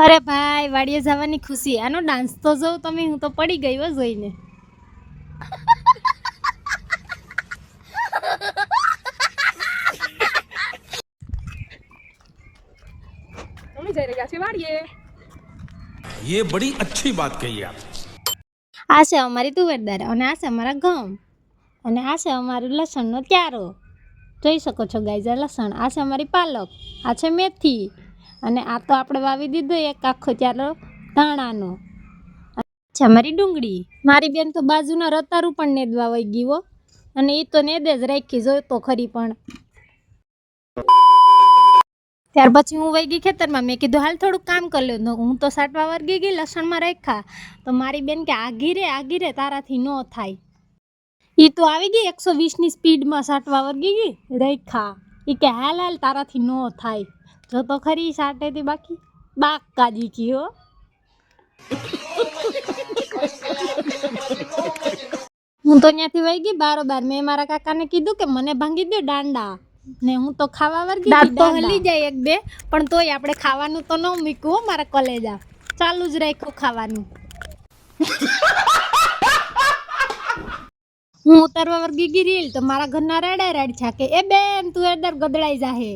અરે ભાઈ વાડીએ જવાની ખુશી, આનો ડાન્સ તો જોઉં તમે, હું તો પડી ગઈ હો જોઈને. અમે જઈ રહ્યા છીએ વાડીએ. ये बड़ी अच्छी बात कही आप. આ છે અમારી તુવેરદાર અને આ છે અમારા ઘઉં અને આ છે અમારું લસણનો ક્યારો. જોઈ શકો છો ગાઈઝ, આ લસણ, આ છે અમારી પાલક, આ છે મેથી અને આ તો આપણે વાવી દીધો એક આખો ક્યારો ધાણાનો. છે અમારી ડુંગળી. મારી બેન તો બાજુના રતારું પણ નેદવા વહી ગયો અને એ તો નેદે જ રાખી, જો તો ખરી. પણ ત્યાર પછી હું વહી ગઈ ખેતરમાં. મેં કીધું હાલ થોડુંક કામ કરી લે. હું તો સાટવા વર્ગી ગઈ, લસણમાં રાખ્યા તો મારી બેન કે આગી રે તારાથી ન થાય. એ તો આવી ગઈ 120ની સ્પીડમાં સાટવા વર્ગી ગઈ, રાખ્યા. એ કે હાલ હાલ તારાથી ન થાય. જો તો ખરી સાટેથી બાકી બાક કાજી કી હો. હું તો ત્યાંથી વહી ગઈ બારોબાર. મેં મારા કાકાને કીધું કે મને ભાંગી દે દાંડા ને હું તો ખાવા વર્ગી. દાંત તો હલી જાય એક બે, પણ તોય આપણે ખાવાનું તો ન મૂક્યું મારા કલેજા, ચાલુ જ રાખ્યું ખાવાનું. હું ઉતારવા વર્ગી ગઈ રીલ તો મારા ઘરના રેડ છે કે એ બેન તું એડર ગદડાઈ જાહે.